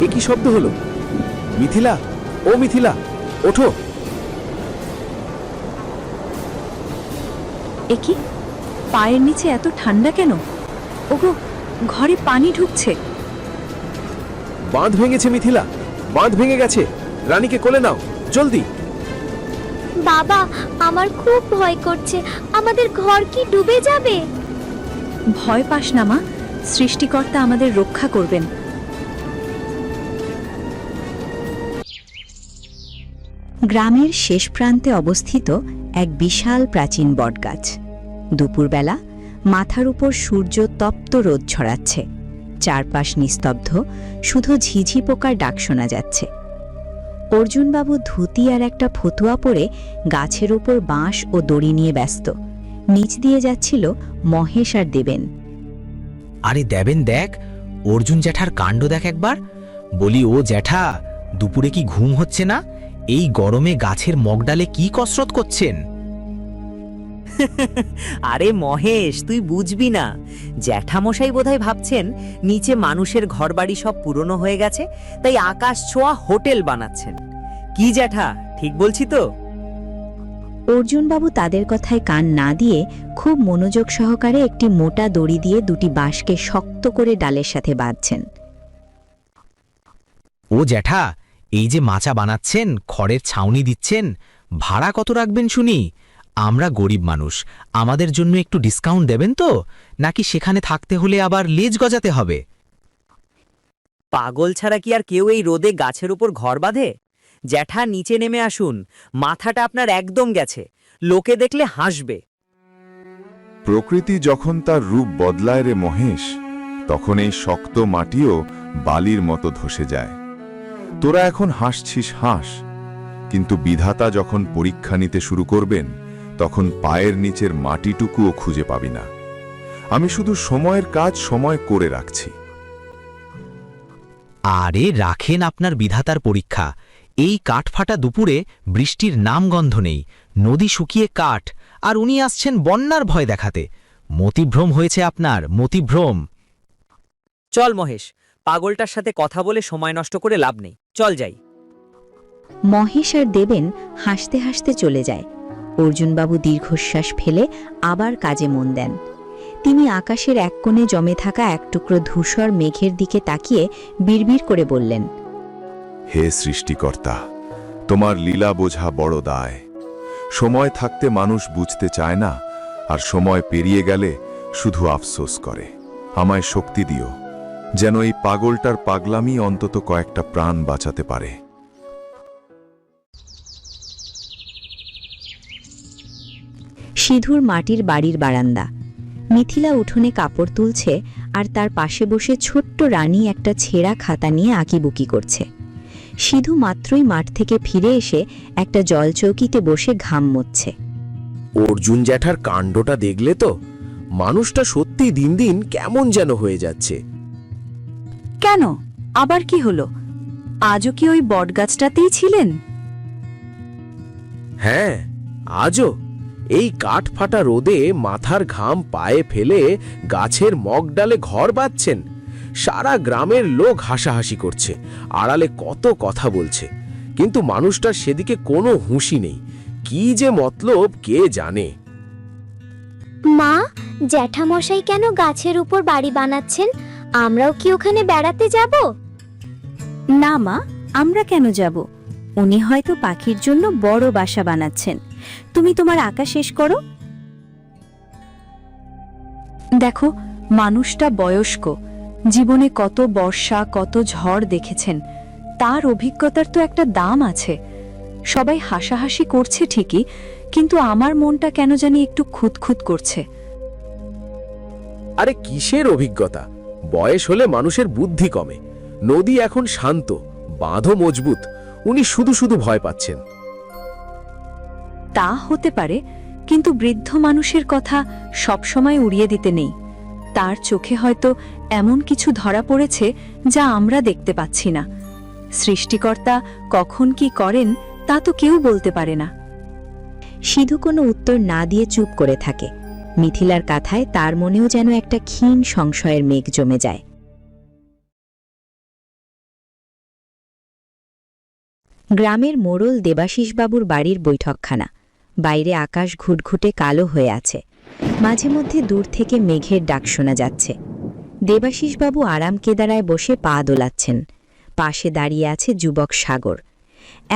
এ কি শব্দ হলো? মিথিলা, ও মিথিলা, ওঠো। এ কি, পায়ের নিচে এত ঠান্ডা কেন? ওগো, ঘরে পানি ঢুকছে। বাঁধ ভেঙেছে মিথিলা, বাঁধ ভেঙে গেছে। রানীকে কোলে নাও, জলদি। বাবা, আমার খুব ভয় করছে। আমাদের ঘর কি ডুবে যাবে? ভয় পাস না মা, সৃষ্টিকর্তা আমাদের রক্ষা করবেন। গ্রামের শেষ প্রান্তে অবস্থিত এক বিশাল প্রাচীন বটগাছ। দুপুরবেলা মাথার উপর সূর্য তপ্ত রোদ ছড়াচ্ছে, চারপাশ নিস্তব্ধ, শুধু ঝিঝি পোকার ডাক শোনা যাচ্ছে। অর্জুনবাবু ধুতি আর একটা ফতুয়া পরে গাছের উপর বাঁশ ও দড়ি নিয়ে ব্যস্ত। নিচ দিয়ে যাচ্ছিল মহেশ আর দেবেন। আরে দেবেন, দেখ অর্জুন জ্যাঠার কাণ্ড দেখ একবার। বলি, ও জ্যাঠা, দুপুরে কি ঘুম হচ্ছে না? এই গরমে গাছের মগডালে কি কসরত করছেন? আরে মহেশ, তুই বুঝবি না। জ্যাঠামশাই বোধহয় ভাবছেন নিচে মানুষের ঘরবাড়ি সব পুরনো হয়ে গেছে, তাই আকাশ ছোঁয়া হোটেল বানাচ্ছেন। কি জ্যাঠা, ঠিক বলছি তো? অর্জুনবাবু তাদের কথায় কান না দিয়ে খুব মনোযোগ সহকারে একটি মোটা দড়ি দিয়ে দুটি বাঁশকে শক্ত করে ডালের সাথে বাঁধছেন। ও জ্যাঠা, এই যে মাচা বানাচ্ছেন, খড়ের ছাউনি দিচ্ছেন, ভাড়া কত রাখবেন শুনি? আমরা গরিব মানুষ, আমাদের জন্য একটু ডিসকাউন্ট দেবেন তো? নাকি সেখানে থাকতে হলে আবার লেজ গজাতে হবে? পাগল ছাড়া কি আর কেউ এই রোদে গাছের উপর ঘর বাঁধে? জ্যাঠা, নিচে নেমে আসুন। মাথাটা আপনার একদম গেছে, লোকে দেখলে হাসবে। প্রকৃতি যখন তার রূপ বদলায় রে মহেশ, তখন এই শক্ত মাটিও বালির মতো ধসে যায়। তোরা এখন হাসছিস হাস, কিন্তু বিধাতা যখন পরীক্ষা নিতে শুরু করবেন, তখন পায়ের নিচের মাটিটুকুও খুঁজে পাবি না। আমি শুধু সময়ের কাজ সময় করে রাখছি। আরে রাখেন আপনার বিধাতার পরীক্ষা। এই কাঠফাটা দুপুরে বৃষ্টির নামগন্ধ নেই, নদী শুকিয়ে কাঠ, আর উনি আসছেন বন্যার ভয় দেখাতে। মতিভ্রম হয়েছে আপনার, মতিভ্রম। চল মহেশ, পাগলটার সাথে কথা বলে সময় নষ্ট করে লাভ নেই, চল যাই। মহেশ আর দেবেন হাসতে হাসতে চলে যায়। অর্জুনবাবু দীর্ঘশ্বাস ফেলে আবার কাজে মন দেন। তিনি আকাশের এক কোণে জমে থাকা এক টুকরো ধূসর মেঘের দিকে তাকিয়ে বিড়বিড় করে বললেন, হে সৃষ্টিকর্তা, তোমার লীলা বোঝা বড় দায়। সময় থাকতে মানুষ বুঝতে চায় না, আর সময় পেরিয়ে গেলে শুধু আফসোস করে। আমায় শক্তি দিও, যেন এই পাগলটার পাগলামি অন্তত কয়েকটা প্রাণ বাঁচাতে পারে। সিধুর মাটির বাড়ির বারান্দা। মিথিলা উঠোনে কাপড় তুলছে, আর তার পাশে বসে ছোট্ট রানী একটা ছেঁড়া খাতা নিয়ে আঁকিবুকি করছে। সিধু মাত্রই মাঠ থেকে ফিরে এসে একটা জলচৌকিতে বসে ঘাম মুছছে। অর্জুন জ্যাঠার কাণ্ডটা দেখলে তো? মানুষটা সত্যি দিন দিন কেমন যেন হয়ে যাচ্ছে। কেন, আবার কি হলো? আজও কি ওই বটগাছটাতেই ছিলেন? হ্যাঁ, আজও এই কাঠ ফাটা রোদে মাথার ঘাম পায়ে ফেলে গাছের মগডালে ঘর বাঁধছেন। সারা গ্রামের লোক হাসাহাসি করছে, আড়ালে কত কথা বলছে, কিন্তু মানুষটার সেদিকে কোনো হুঁশি নেই। কি যে মতলব কে জানে। মা, জ্যাঠামশাই কেন গাছের উপর বাড়ি বানাচ্ছেন? আমরাও কি ওখানে বেড়াতে যাব? না মা, আমরা কেন যাব? উনি হয়তো পাখির জন্য বড় বাসা বানাচ্ছেন। তুমি তোমার আঁকা শেষ করো। দেখো, মানুষটা বয়স্ক, জীবনে কত বর্ষা কত ঝড় দেখেছেন। তার অভিজ্ঞতার তো একটা দাম আছে। সবাই হাসাহাসি করছে ঠিকই, কিন্তু আমার মনটা কেন জানি একটু খুঁতখুত করছে। আরে কিসের অভিজ্ঞতা? বয়স হলে মানুষের বুদ্ধি কমে। নদী এখন শান্ত, বাঁধও মজবুত, উনি শুধু শুধু ভয় পাচ্ছেন। তা হতে পারে, কিন্তু বৃদ্ধ মানুষের কথা সবসময় উড়িয়ে দিতে নেই। তার চোখে হয়তো এমন কিছু ধরা পড়েছে যা আমরা দেখতে পাচ্ছি না। সৃষ্টিকর্তা কখন কি করেন তা তো কেউ বলতে পারে না। সিধু কোনো উত্তর না দিয়ে চুপ করে থাকে। মিথিলার কথায় তার মনেও যেন একটা ক্ষীণ সংশয়ের মেঘ জমে যায়। গ্রামের মোড়ল দেবাশিসবাবুর বাড়ির বৈঠকখানা। বাইরে আকাশ ঘুটঘুটে কালো হয়ে আছে। মাঝে মধ্যে দূর থেকে মেঘের ডাক শোনা যাচ্ছে। দেবাশিসবাবু আরাম কেদারায় বসে পা দোলাচ্ছেন। পাশে দাঁড়িয়ে আছে যুবক সাগর।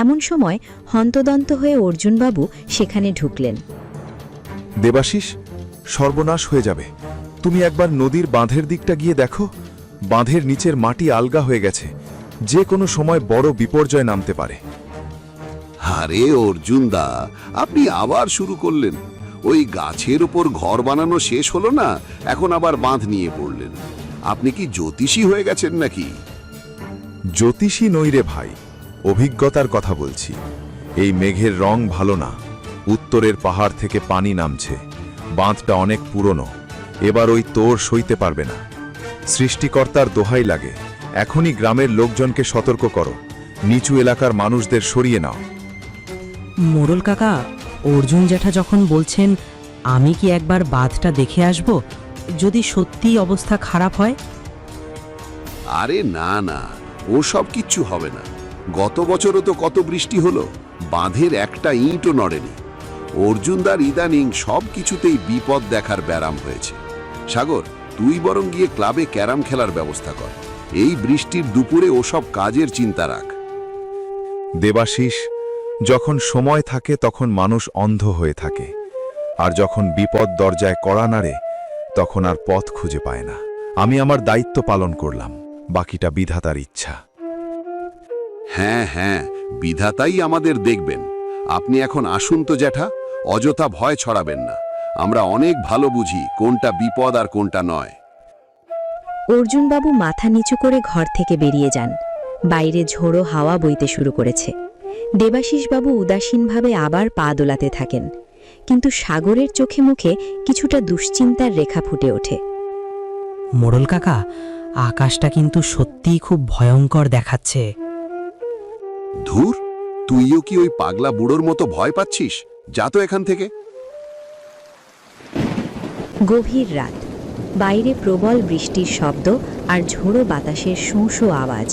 এমন সময় হন্তদন্ত হয়ে অর্জুনবাবু সেখানে ঢুকলেন। দেবাশিস, সর্বনাশ হয়ে যাবে। তুমি একবার নদীর বাঁধের দিকটা গিয়ে দেখো। বাঁধের নিচের মাটি আলগা হয়ে গেছে। যে কোনো সময় বড় বিপর্যয় নামতে পারে। আরে অর্জুনদা, আপনি আবার শুরু করলেন। ওই গাছের ওপর ঘর বানানো শেষ হলো না, এখন আবার বাঁধ নিয়ে পড়লেন। আপনি কি জ্যোতিষী হয়ে গেছেন নাকি? জ্যোতিষী নই রে ভাই, অভিজ্ঞতার কথা বলছি। এই মেঘের রং ভালো না। উত্তরের পাহাড় থেকে পানি নামছে। বাঁধটা অনেক পুরনো। এবার ওই তোর সইতে পারবে না। সৃষ্টিকর্তার দোহাই লাগে, এখনই গ্রামের লোকজনকে সতর্ক করো। নিচু এলাকার মানুষদের সরিয়ে নাও। মোড়ল কাকা, অর্জুন জ্যাঠা যখন বলছেন, আমি কি একবার বাঁধটা দেখে আসব, যদি সত্যিই অবস্থা খারাপ হয়? আরে না না, ও সব কিচ্ছু হবে না। গত বছরও তো কত বৃষ্টি হলো, বাঁধের একটা ইঁটও নড়েনি। অর্জুনদার ইদানিং সব কিছুতেই বিপদ দেখার ব্যারাম হয়েছে। সাগর, তুই বরং গিয়ে ক্লাবে ক্যারাম খেলার ব্যবস্থা কর। এই বৃষ্টির দুপুরে ওসব কাজের চিন্তা রাখ। দেবাশিস, যখন সময় থাকে তখন মানুষ অন্ধ হয়ে থাকে, আর যখন বিপদ দরজায় কড়া নাড়ে তখন আর পথ খুঁজে পায় না। আমি আমার দায়িত্ব পালন করলাম, বাকিটা বিধাতার ইচ্ছা। হ্যাঁ হ্যাঁ, বিধাতাই আমাদের দেখবেন। আপনি এখন আসুন তো জ্যাঠা, অযথা ভয় ছড়াবেন না। আমরা অনেক ভালো বুঝি কোনটা বিপদ আর কোনটা নয়। অর্জুনবাবু মাথা নিচু করে ঘর থেকে বেরিয়ে যান। বাইরে ঝোড়ো হাওয়া বইতে শুরু করেছে। দেবাশিসবাবু উদাসীনভাবে আবার পা দোলাতে থাকেন, কিন্তু সাগরের চোখে মুখে কিছুটা দুশ্চিন্তার রেখা ফুটে ওঠে। মোড়ল কাকা, আকাশটা কিন্তু সত্যিই খুব ভয়ঙ্কর দেখাচ্ছে। ধুর, তুইও কি ওই পাগলা বুড়োর মতো ভয় পাচ্ছিস? যা তো এখান থেকে। গভীর রাত। বাইরে প্রবল বৃষ্টির শব্দ আর ঝোড়ো বাতাসের শোঁ শোঁ আওয়াজ।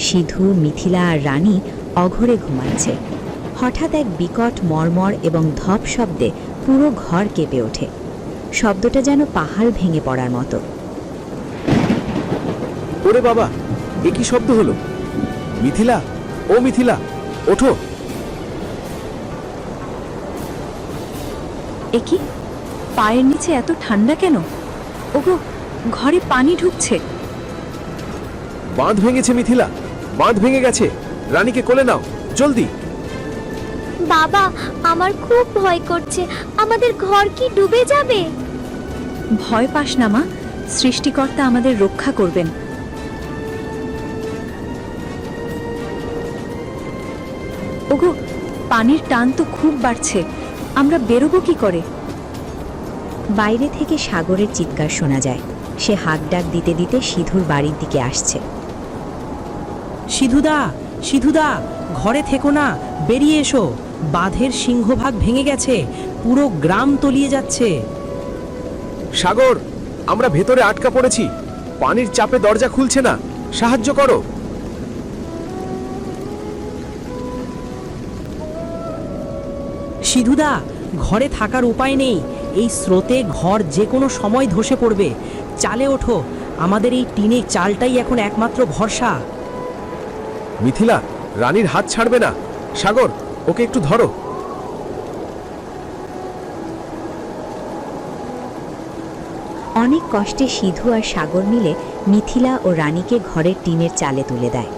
সিধু, মিথিলা আর রানী অঘরে ঘুমাচ্ছে। হঠাৎ এক বিকট মর্মর এবং ধপ শব্দে পুরো ঘর কেঁপে ওঠে। শব্দটা যেন পাহাড় ভেঙে পড়ার মতো। ওরে বাবা, এ কি শব্দ হলো? মিথিলা, ও মিথিলা, ওঠো। এ কি? পায়ের নিচে এত ঠান্ডা কেন? ওগো, ঘরে পানি ঢুকছে। বাঁধ ভেঙেছে মিথিলা, বাঁধ ভেঙে গেছে। রানীকে কোলে নাও, জলদি। বাবা, আমার খুব ভয় করছে। আমাদের ঘর কি ডুবে যাবে? ভয় পাস না মা, সৃষ্টিকর্তা আমাদের রক্ষা করবেন। ওগো, পানির টান তো খুব বাড়ছে। আমরা বেরোবো কি করে? বাইরে থেকে সাগরের চিৎকার শোনা যায়। সে হাঁক ডাক দিতে দিতে সিধুর বাড়ির দিকে আসছে। সিধুদা, সিধুদা, ঘরে থেকো না, বেরিয়ে এসো। বাঁধের সিংহভাগ ভেঙে গেছে, পুরো গ্রাম তলিয়ে যাচ্ছে। সাগর, আমরা ভেতরে আটকা পড়েছি। পানির চাপে দরজা খুলছে না, সাহায্য করো। সিধুদা, ঘরে থাকার উপায় নেই। এই স্রোতে ঘর যে কোনো সময় ধসে পড়বে। চালে ওঠো, আমাদের এই টিনে চালটাই এখন একমাত্র ভরসা। মিথিলা, রানীর হাত ছাড়বে না। সাগর, ওকে একটু ধরো। অনেক কষ্টে সিধু আর সাগর মিলে মিথিলা ও রানীকে ঘরের টিনের চালে তুলে দেয়।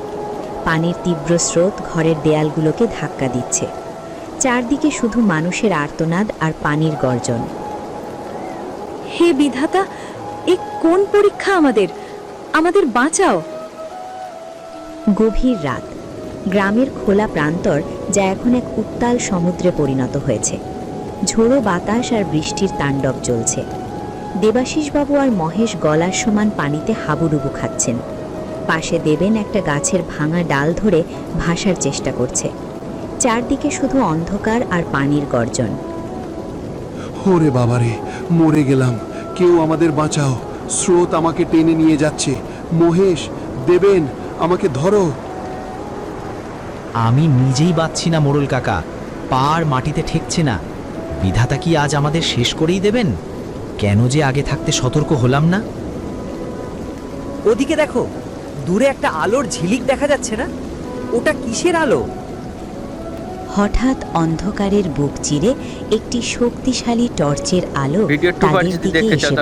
পানির তীব্র স্রোত ঘরের দেয়ালগুলোকে ধাক্কা দিচ্ছে। চারদিকে শুধু মানুষের আর্তনাদ আর পানির গর্জন। হে বিধাতা, এ কোন পরীক্ষা আমাদের? আমাদের বাঁচাও। গভীর রাত। গ্রামের খোলা প্রান্তর, যা এখন এক উত্তাল সমুদ্রে পরিণত হয়েছে। ঝোড়ো বাতাস আর বৃষ্টির তাণ্ডব চলছে। দেবাশিসবাবু আর মহেশ গলার সমান পানিতে হাবুডুবু খাচ্ছেন। পাশে দেবেন একটা গাছের ভাঙা ডাল ধরে ভাসার চেষ্টা করছে। চারদিকে শুধু অন্ধকার আর পানির গর্জন। ওরে বাবারে, মরে গেলাম। কেউ আমাদের বাঁচাও, স্রোত আমাকে টেনে নিয়ে যাচ্ছে। মহেশ, দেবেন, আমাকে ধরো। আমি নিজেই বাঁচছি না মোড়ল কাকা, পা আর মাটিতে ঠেকছে না। বিধাতা কি আজ আমাদের শেষ করেই দেবেন? কেন যে আগে থাকতে সতর্ক হলাম না? ওদিকে দেখো, দূরে একটা আলোর ঝিলিক দেখা যাচ্ছে না? ওটা কিসের আলো? হঠাৎ অন্ধকারের বুক চিরে একটি শক্তিশালী টর্চের আলো ভিডিও 2 তাদের দিকে দেখে এসে